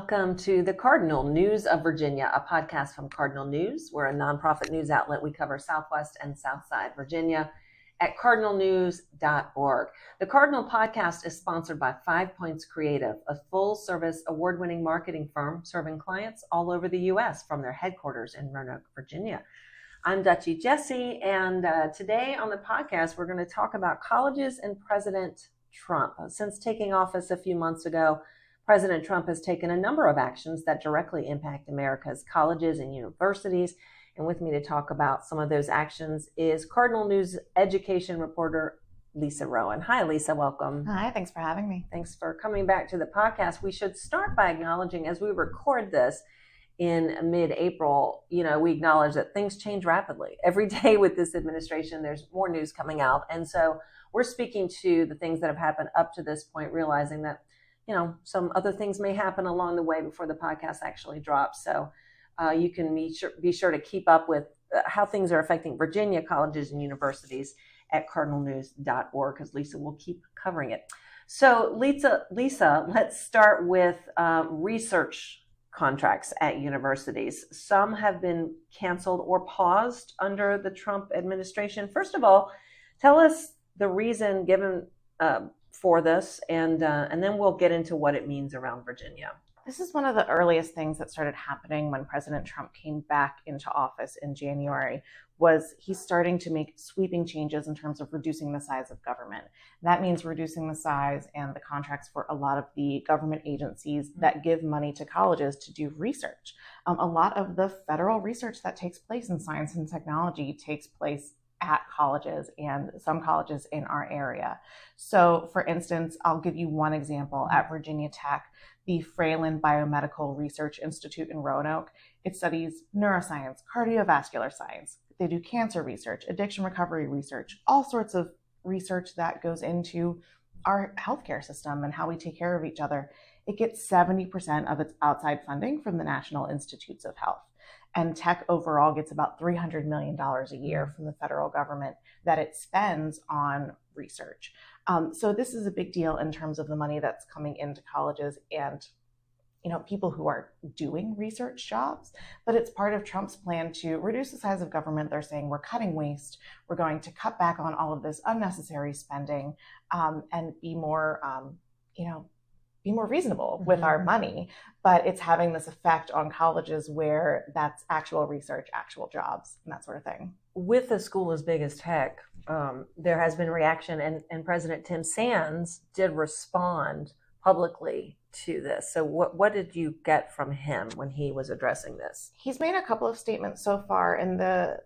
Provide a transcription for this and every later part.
Welcome to the Cardinal News of Virginia, a podcast from Cardinal News. We're a nonprofit news outlet. We cover Southwest and Southside Virginia at cardinalnews.org. The Cardinal podcast is sponsored by 5 Points Creative, a full-service award-winning marketing firm serving clients all over the U.S. from their headquarters in Roanoke, Virginia. I'm Dutchie Jessee, and today on the podcast, we're going to talk about colleges and President Trump. Since taking office a few months ago, President Trump has taken a number of actions that directly impact America's colleges and universities. And with me to talk about some of those actions is Cardinal News education reporter Lisa Rowan. Hi, Lisa. Welcome. Hi, thanks for having me. Thanks for coming back to the podcast. We should start by acknowledging, as we record this in mid-April, we acknowledge that things change rapidly. Every day with this administration, there's more news coming out. And so we're speaking to the things that have happened up to this point, realizing that some other things may happen along the way before the podcast actually drops. So you can be sure to keep up with how things are affecting Virginia colleges and universities at cardinalnews.org, because Lisa will keep covering it. So Lisa, let's start with research contracts at universities. Some have been canceled or paused under the Trump administration. First of all, tell us the reason given for this, and then we'll get into what it means around Virginia. This is one of the earliest things that started happening when President Trump came back into office in January, was he's starting to make sweeping changes in terms of reducing the size of government. That means reducing the size and the contracts for a lot of the government agencies that give money to colleges to do research. A lot of the federal research that takes place in science and technology takes place at colleges, and some colleges in our area. So for instance, I'll give you one example. At Virginia Tech, the Fralin Biomedical Research Institute in Roanoke, it studies neuroscience, cardiovascular science. They do cancer research, addiction recovery research, all sorts of research that goes into our healthcare system and how we take care of each other. It gets 70% of its outside funding from the National Institutes of Health. And Tech overall gets about $300 million a year from the federal government that it spends on research. So this is a big deal in terms of the money that's coming into colleges and people who are doing research jobs. But it's part of Trump's plan to reduce the size of government. They're saying we're cutting waste. We're going to cut back on all of this unnecessary spending and be more, be more reasonable with our money, but it's having this effect on colleges where that's actual research, actual jobs, and that sort of thing. With a school as big as Tech, there has been reaction, and President Tim Sands did respond publicly to this. So what did you get from him when he was addressing this? He's made a couple of statements so far, and the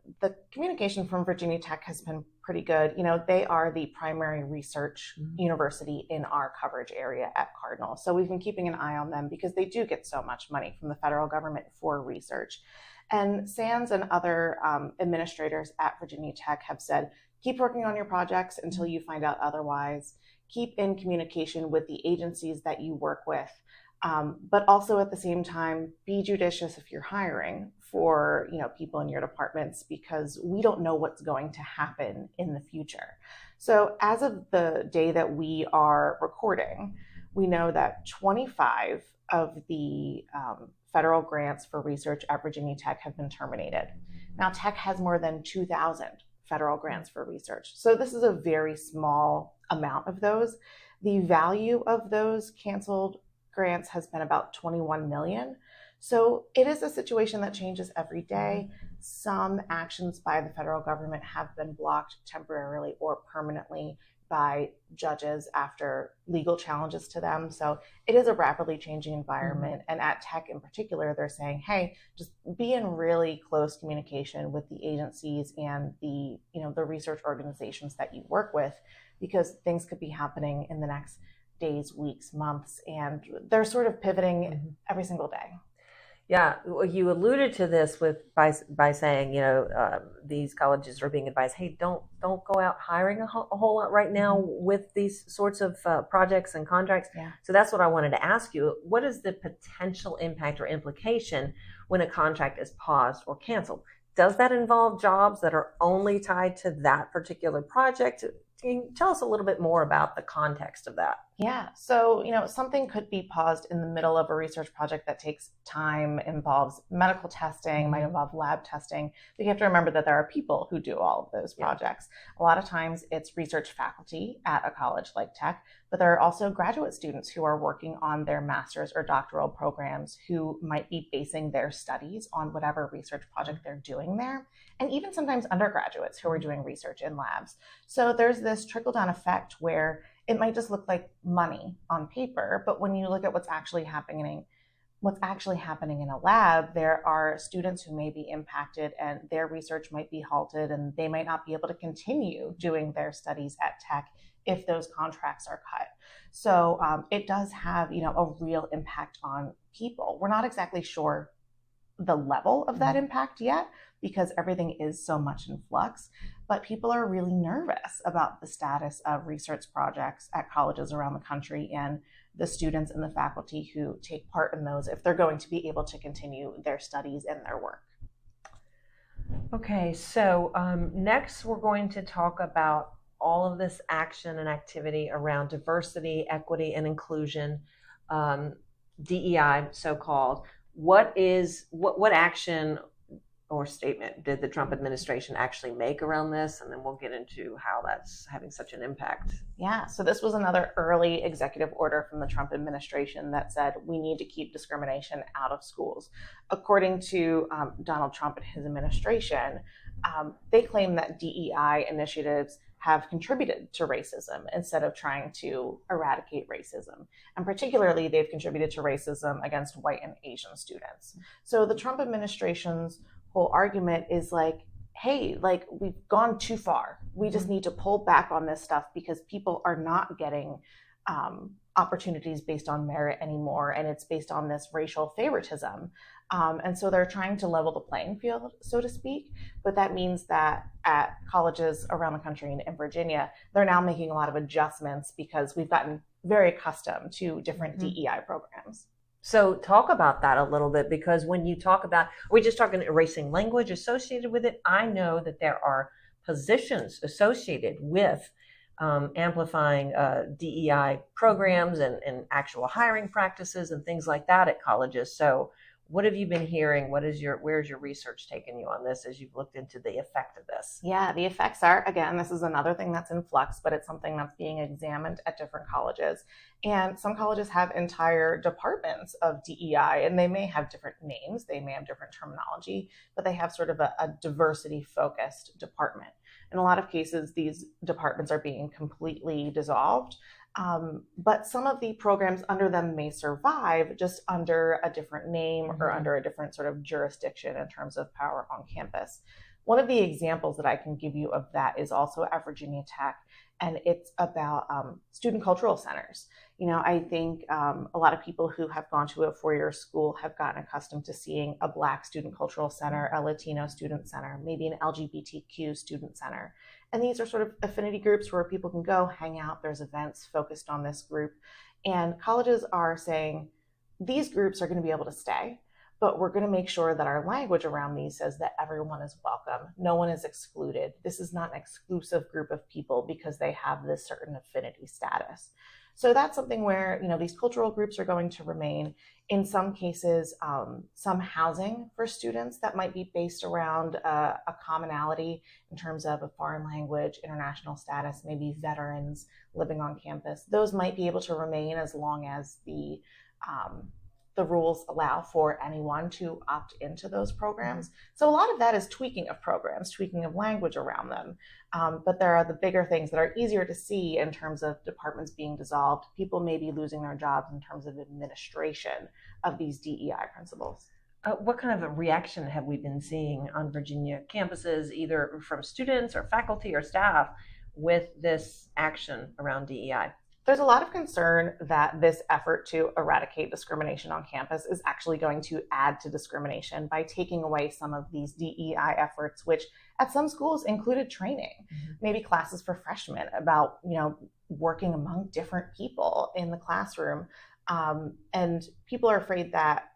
communication from Virginia Tech has been pretty good. They are the primary research university in our coverage area at Cardinal. So we've been keeping an eye on them because they do get so much money from the federal government for research. And Sands and other administrators at Virginia Tech have said, keep working on your projects until you find out otherwise. Keep in communication with the agencies that you work with, but also at the same time, be judicious if you're hiring for people in your departments, because we don't know what's going to happen in the future. So as of the day that we are recording, we know that 25 of the federal grants for research at Virginia Tech have been terminated. Now, Tech has more than 2,000 federal grants for research. So this is a very small amount of those. The value of those canceled grants has been about $21 million. So it is a situation that changes every day. Some actions by the federal government have been blocked temporarily or permanently by judges after legal challenges to them. So it is a rapidly changing environment. And at Tech in particular, they're saying, hey, just be in really close communication with the agencies and the research organizations that you work with, because things could be happening in the next days, weeks, months, and they're sort of pivoting every single day. Yeah, well, you alluded to this by saying, these colleges are being advised, hey, don't go out hiring a whole lot right now with these sorts of projects and contracts. Yeah. So that's what I wanted to ask you. What is the potential impact or implication when a contract is paused or canceled? Does that involve jobs that are only tied to that particular project? Can you tell us a little bit more about the context of that? Yeah. So, something could be paused in the middle of a research project that takes time, involves medical testing, might involve lab testing. But you have to remember that there are people who do all of those projects. A lot of times it's research faculty at a college like Tech, but there are also graduate students who are working on their master's or doctoral programs who might be basing their studies on whatever research project they're doing there. And even sometimes undergraduates who are doing research in labs. So there's this trickle down effect where it might just look like money on paper, but when you look at what's actually happening in a lab, there are students who may be impacted and their research might be halted and they might not be able to continue doing their studies at Tech if those contracts are cut. So it does have, a real impact on people. We're not exactly sure the level of that impact yet because everything is so much in flux, but people are really nervous about the status of research projects at colleges around the country and the students and the faculty who take part in those if they're going to be able to continue their studies and their work. Okay, so next we're going to talk about all of this action and activity around diversity, equity, and inclusion, DEI, so-called. What action or statement did the Trump administration actually make around this? And then we'll get into how that's having such an impact. Yeah, so this was another early executive order from the Trump administration that said we need to keep discrimination out of schools. According to Donald Trump and his administration, they claim that DEI initiatives have contributed to racism instead of trying to eradicate racism. And particularly, they've contributed to racism against white and Asian students. So the Trump administration's whole argument is like, hey, we've gone too far. We just need to pull back on this stuff because people are not getting opportunities based on merit anymore. And it's based on this racial favoritism. And so they're trying to level the playing field, so to speak. But that means that at colleges around the country and in Virginia, they're now making a lot of adjustments because we've gotten very accustomed to different DEI programs. So talk about that a little bit, because when you talk about, are we just talking erasing language associated with it? I know that there are positions associated with amplifying DEI programs and actual hiring practices and things like that at colleges. So what have you been hearing? Where's your research taken you on this as you've looked into the effect of this? Yeah, the effects are, again, this is another thing that's in flux, but it's something that's being examined at different colleges. And some colleges have entire departments of DEI, and they may have different names, they may have different terminology, but they have sort of a diversity-focused department. In a lot of cases, these departments are being completely dissolved. But some of the programs under them may survive just under a different name or under a different sort of jurisdiction in terms of power on campus. One of the examples that I can give you of that is also at Virginia Tech, and it's about student cultural centers. I think a lot of people who have gone to a four-year school have gotten accustomed to seeing a Black student cultural center, a Latino student center, maybe an LGBTQ student center. And these are sort of affinity groups where people can go hang out. There's events focused on this group. And colleges are saying, these groups are going to be able to stay, but we're going to make sure that our language around these says that everyone is welcome. No one is excluded. This is not an exclusive group of people because they have this certain affinity status. So that's something where, these cultural groups are going to remain. In some cases, some housing for students that might be based around a commonality in terms of a foreign language, international status, maybe veterans living on campus. Those might be able to remain as long as the rules allow for anyone to opt into those programs. So a lot of that is tweaking of programs, tweaking of language around them. But there are the bigger things that are easier to see in terms of departments being dissolved. People may be losing their jobs in terms of administration of these DEI principles. What kind of a reaction have we been seeing on Virginia campuses, either from students or faculty or staff, with this action around DEI? There's a lot of concern that this effort to eradicate discrimination on campus is actually going to add to discrimination by taking away some of these DEI efforts, which at some schools included training, maybe classes for freshmen about, working among different people in the classroom. And people are afraid that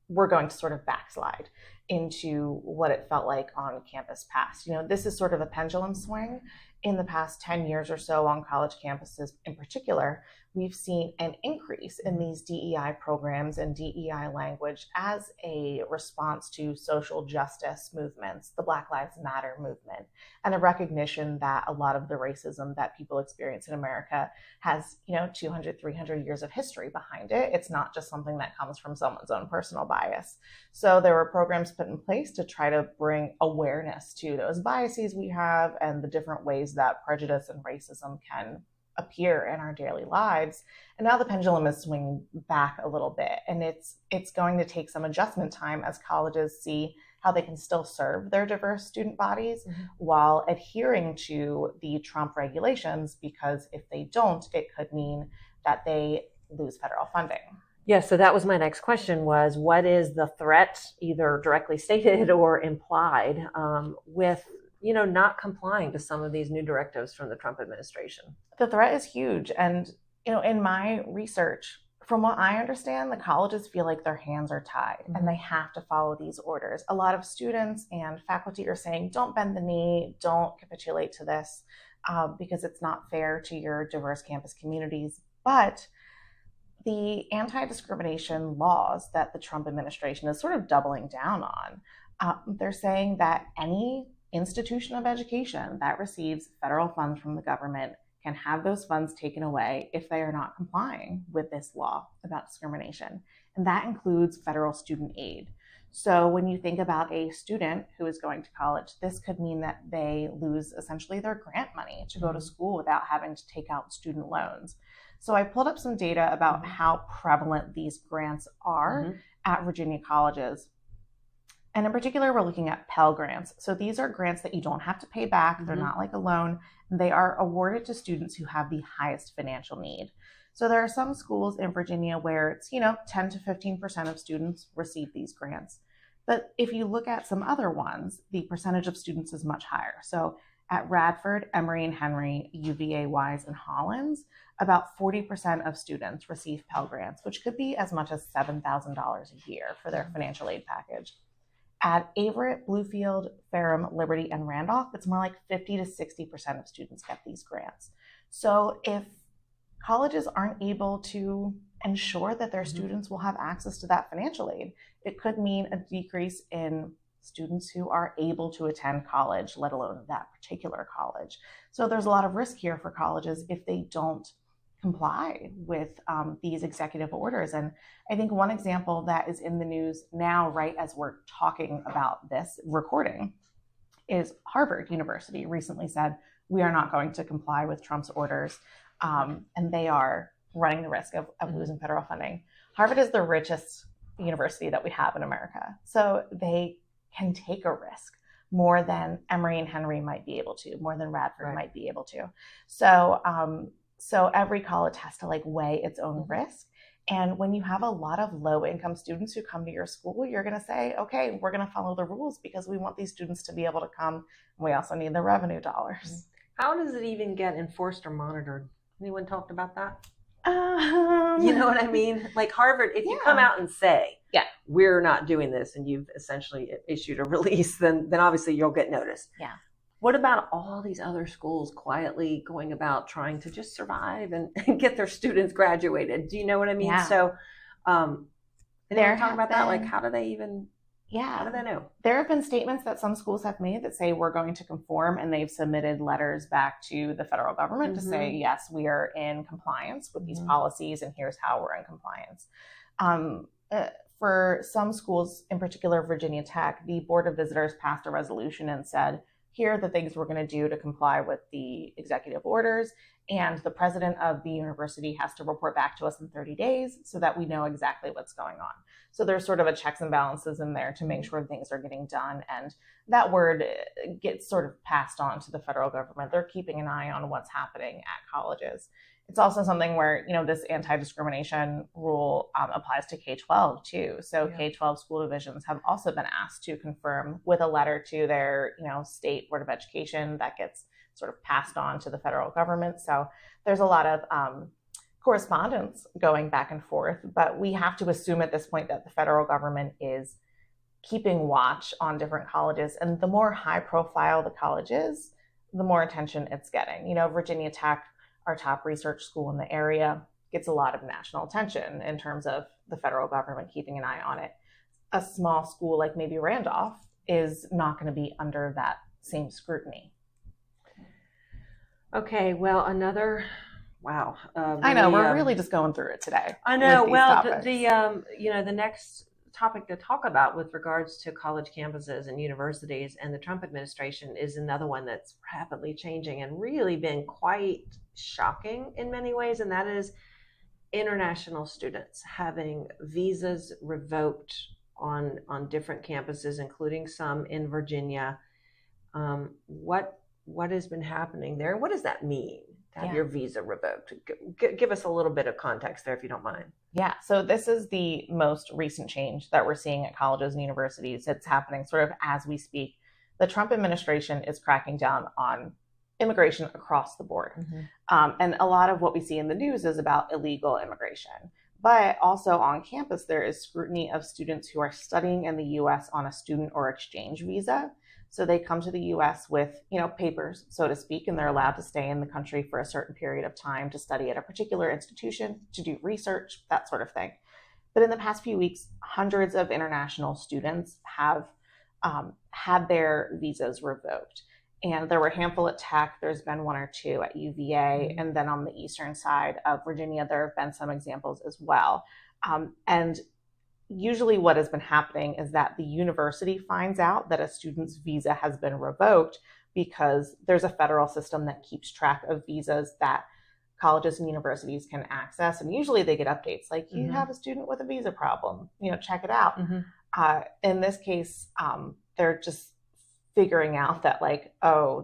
we're going to sort of backslide into what it felt like on campus past. This is sort of a pendulum swing. in the past 10 years or so on college campuses in particular, we've seen an increase in these DEI programs and DEI language as a response to social justice movements, the Black Lives Matter movement, and a recognition that a lot of the racism that people experience in America has, 200, 300 years of history behind it. It's not just something that comes from someone's own personal bias. So there were programs put in place to try to bring awareness to those biases we have and the different ways that prejudice and racism can appear in our daily lives. And now the pendulum is swinging back a little bit, and it's going to take some adjustment time as colleges see how they can still serve their diverse student bodies while adhering to the Trump regulations, because if they don't, it could mean that they lose federal funding. Yeah, so that was my next question, was what is the threat, either directly stated or implied, with not complying to some of these new directives from the Trump administration? The threat is huge. And, in my research, from what I understand, the colleges feel like their hands are tied and they have to follow these orders. A lot of students and faculty are saying, don't bend the knee, don't capitulate to this, because it's not fair to your diverse campus communities. But the anti-discrimination laws that the Trump administration is sort of doubling down on, they're saying that any institution of education that receives federal funds from the government can have those funds taken away if they are not complying with this law about discrimination. And that includes federal student aid. So when you think about a student who is going to college, this could mean that they lose essentially their grant money to go to school without having to take out student loans. So I pulled up some data about how prevalent these grants are at Virginia colleges. And in particular, we're looking at Pell Grants. So these are grants that you don't have to pay back. They're not like a loan. They are awarded to students who have the highest financial need. So there are some schools in Virginia where it's, 10 to 15% of students receive these grants. But if you look at some other ones, the percentage of students is much higher. So at Radford, Emory and Henry, UVA, Wise, and Hollins, about 40% of students receive Pell Grants, which could be as much as $7,000 a year for their financial aid package. At Averett, Bluefield, Ferrum, Liberty, and Randolph, it's more like 50 to 60% of students get these grants. So if colleges aren't able to ensure that their students will have access to that financial aid, it could mean a decrease in students who are able to attend college, let alone that particular college. So there's a lot of risk here for colleges if they don't comply with these executive orders. And I think one example that is in the news now, right as we're talking about this recording, is Harvard University recently said, we are not going to comply with Trump's orders, and they are running the risk of losing federal funding. Harvard is the richest university that we have in America, so they can take a risk more than Emory and Henry might be able to, more than Radford might be able to. So every college has to weigh its own risk. And when you have a lot of low income students who come to your school, you're going to say, okay, we're going to follow the rules because we want these students to be able to come. We also need the revenue dollars. How does it even get enforced or monitored? Anyone talked about that? You know what I mean? Like Harvard, if you come out and say, we're not doing this, and you've essentially issued a release, then obviously you'll get noticed. Yeah. What about all these other schools quietly going about trying to just survive and get their students graduated? Do you know what I mean? Yeah. So they're talking about that. Like, how do they even, how do they know? There have been statements that some schools have made that say we're going to conform, and they've submitted letters back to the federal government to say, yes, we are in compliance with these policies, and here's how we're in compliance. For some schools, in particular Virginia Tech, the Board of Visitors passed a resolution and said, here are the things we're going to do to comply with the executive orders. And the president of the university has to report back to us in 30 days so that we know exactly what's going on. So there's sort of a checks and balances in there to make sure things are getting done. And that word gets sort of passed on to the federal government. They're keeping an eye on what's happening at colleges. It's also something where, this anti-discrimination rule applies to K-12 too. So K-12 school divisions have also been asked to confirm with a letter to their, state board of education that gets sort of passed on to the federal government. So there's a lot of correspondence going back and forth, but we have to assume at this point that the federal government is keeping watch on different colleges. And the more high profile the college is, the more attention it's getting. You know, Virginia Tech, our top research school in the area, gets a lot of national attention in terms of the federal government keeping an eye on it. A small school like maybe Randolph is not going to be under that same scrutiny. Okay, well, wow. I know we're really just going through it today. I know. Well, the next topic to talk about with regards to college campuses and universities and the Trump administration is another one that's rapidly changing and really been quite shocking in many ways, and that is international students having visas revoked on different campuses, including some in Virginia. What has been happening there? What does that mean to have your visa revoked? Give us a little bit of context there, if you don't mind. Yeah, so this is the most recent change that we're seeing at colleges and universities. It's happening sort of as we speak. The Trump administration is cracking down on immigration across the board. Mm-hmm. And a lot of what we see in the news is about illegal immigration. But also on campus, there is scrutiny of students who are studying in the U.S. on a student or exchange visa. So they come to the U.S. with, papers, so to speak, and they're allowed to stay in the country for a certain period of time to study at a particular institution, to do research, that sort of thing. But in the past few weeks, hundreds of international students have had their visas revoked. And there were a handful at Tech. There's been one or two at UVA. And then on the eastern side of Virginia, there have been some examples as well. And usually what has been happening is that the university finds out that a student's visa has been revoked because there's a federal system that keeps track of visas that colleges and universities can access. And usually they get updates like, you have a student with a visa problem, check it out. In this case, they're just figuring out that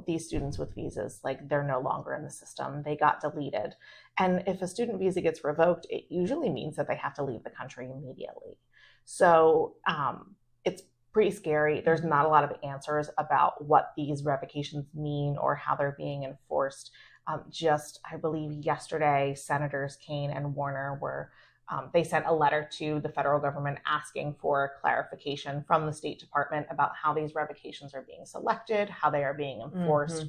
these students with visas, they're no longer in the system. They got deleted. And if a student visa gets revoked, it usually means that they have to leave the country immediately. So it's pretty scary. There's not a lot of answers about what these revocations mean or how they're being enforced. I believe yesterday, Senators Kaine and Warner they sent a letter to the federal government asking for clarification from the State Department about how these revocations are being selected, how they are being enforced,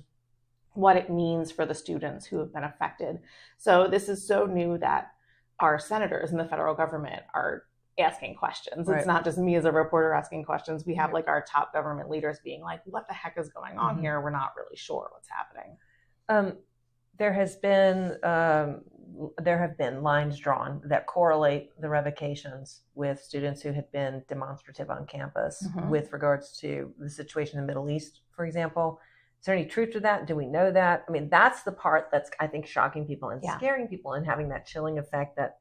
what it means for the students who have been affected. So this is so new that our senators in the federal government are asking questions. Right. It's not just me as a reporter asking questions. We have our top government leaders being like, what the heck is going on here? We're not really sure what's happening. There have been lines drawn that correlate the revocations with students who had been demonstrative on campus with regards to the situation in the Middle East, for example. Is there any truth to that? Do we know that? I mean, that's the part that's, I think, shocking people and scaring people and having that chilling effect that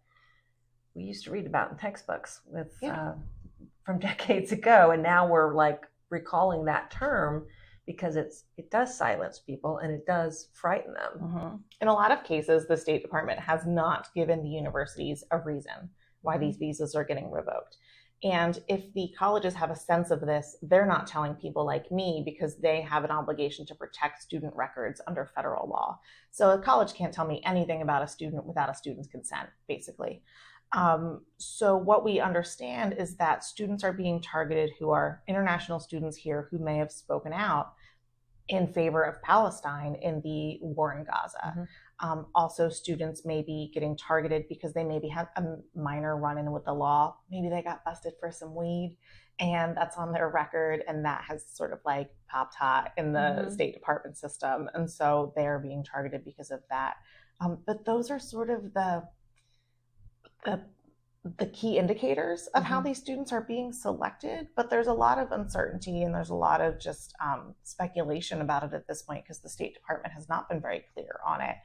we used to read about in textbooks from decades ago. And now we're recalling that term because it does silence people and it does frighten them. In a lot of cases, the State Department has not given the universities a reason why these visas are getting revoked. And if the colleges have a sense of this, they're not telling people like me because they have an obligation to protect student records under federal law. So a college can't tell me anything about a student without a student's consent, basically. So what we understand is that students are being targeted who are international students here who may have spoken out in favor of Palestine in the war in Gaza. Also, students may be getting targeted because they maybe had a minor run-in with the law. Maybe they got busted for some weed and that's on their record, and that has sort of popped hot in the State Department system. And so they are being targeted because of that. But those are sort of the key indicators of how these students are being selected, but there's a lot of uncertainty and there's a lot of just speculation about it at this point because the State Department has not been very clear on it.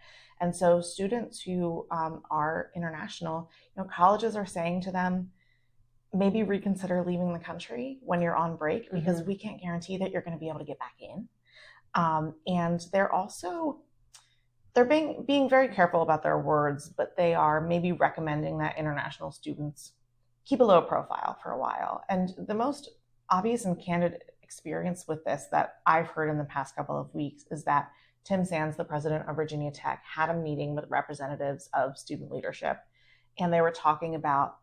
And so students who are international, colleges are saying to them, maybe reconsider leaving the country when you're on break because we can't guarantee that you're going to be able to get back in. And they're being very careful about their words, but they are maybe recommending that international students keep a low profile for a while. And the most obvious and candid experience with this that I've heard in the past couple of weeks is that Tim Sands, the president of Virginia Tech, had a meeting with representatives of student leadership, and they were talking about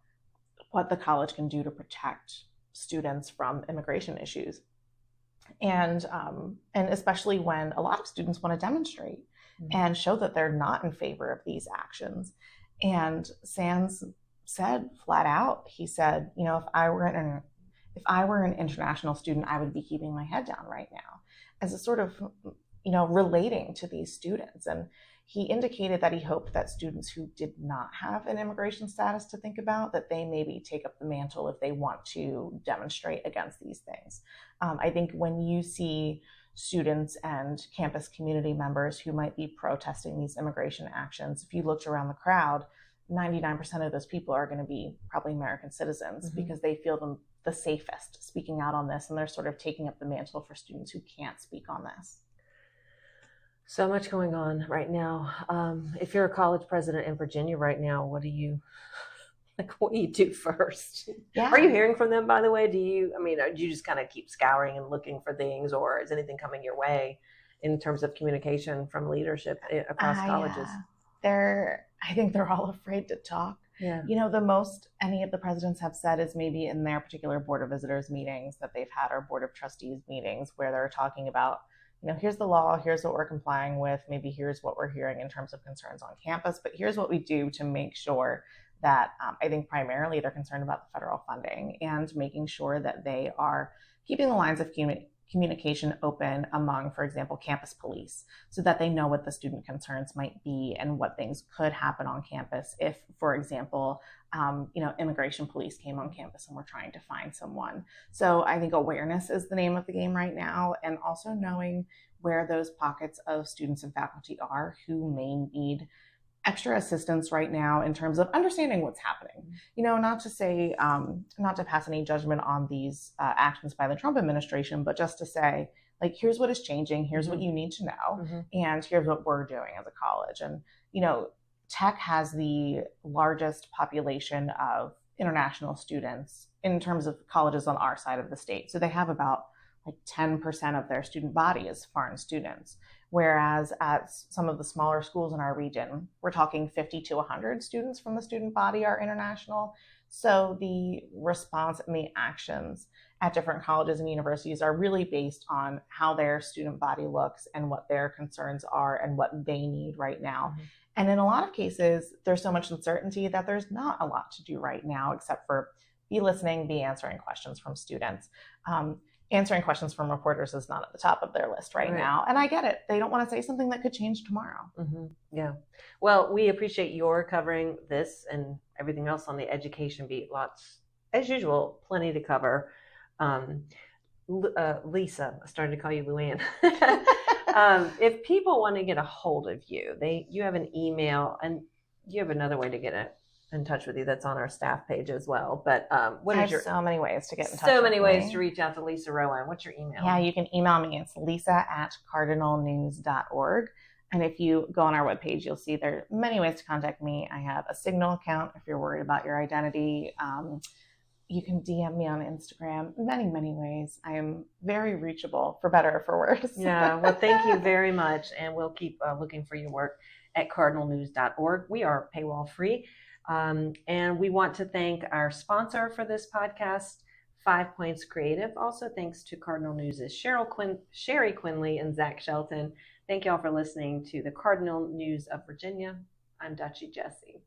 what the college can do to protect students from immigration issues. And especially when a lot of students want to demonstrate and show that they're not in favor of these actions. And Sands said flat out, he said, you know, if I were an international student, I would be keeping my head down right now, as a sort of, you know, relating to these students. And he indicated that he hoped that students who did not have an immigration status to think about, that they maybe take up the mantle if they want to demonstrate against these things. I think when you see students and campus community members who might be protesting these immigration actions, if you looked around the crowd, 99% of those people are going to be probably American citizens, because they feel them the safest speaking out on this, and they're sort of taking up the mantle for students who can't speak on this. So much going on right now. If you're a college president in Virginia right now, what do you do first? Yeah. Are you hearing from them, by the way? Do you just kind of keep scouring and looking for things, or is anything coming your way in terms of communication from leadership across colleges? I think they're all afraid to talk. Yeah. You know, the most any of the presidents have said is maybe in their particular board of visitors meetings that they've had, or board of trustees meetings, where they're talking about, you know, here's the law, here's what we're complying with, maybe here's what we're hearing in terms of concerns on campus, but here's what we do to make sure that I think primarily they're concerned about the federal funding and making sure that they are keeping the lines of communication open among, for example, campus police, so that they know what the student concerns might be and what things could happen on campus if, for example, immigration police came on campus and were trying to find someone. So I think awareness is the name of the game right now, and also knowing where those pockets of students and faculty are who may need extra assistance right now in terms of understanding what's happening. You know, not to say, not to pass any judgment on these actions by the Trump administration, but just to say, like, here's what is changing, here's what you need to know, and here's what we're doing as a college. And, you know, Tech has the largest population of international students in terms of colleges on our side of the state. So they have about like 10% of their student body is foreign students. Whereas at some of the smaller schools in our region, we're talking 50 to 100 students from the student body are international. So the response and the actions at different colleges and universities are really based on how their student body looks and what their concerns are and what they need right now. And in a lot of cases, there's so much uncertainty that there's not a lot to do right now, except for be listening, be answering questions from students. Answering questions from reporters is not at the top of their list right now. And I get it. They don't want to say something that could change tomorrow. Yeah. Well, we appreciate your covering this and everything else on the education beat. Lots, as usual, plenty to cover. Lisa, I started to call you Luann. If people want to get a hold of you, you have an email, and you have another way to get in touch with you that's on our staff page as well. But so many ways to get in touch. So many ways to reach out to Lisa Rowan. What's your email? Yeah, you can email me. It's lisa@cardinalnews.org. And if you go on our webpage, you'll see there are many ways to contact me. I have a Signal account if you're worried about your identity. You can DM me on Instagram. Many, many ways. I am very reachable, for better or for worse. Yeah, well, thank you very much. And we'll keep looking for your work at cardinalnews.org. We are paywall free. And we want to thank our sponsor for this podcast, 5 Points Creative. Also, thanks to Cardinal News' Sherry Quinley and Zach Shelton. Thank you all for listening to the Cardinal News of Virginia. I'm Dutchie Jessee.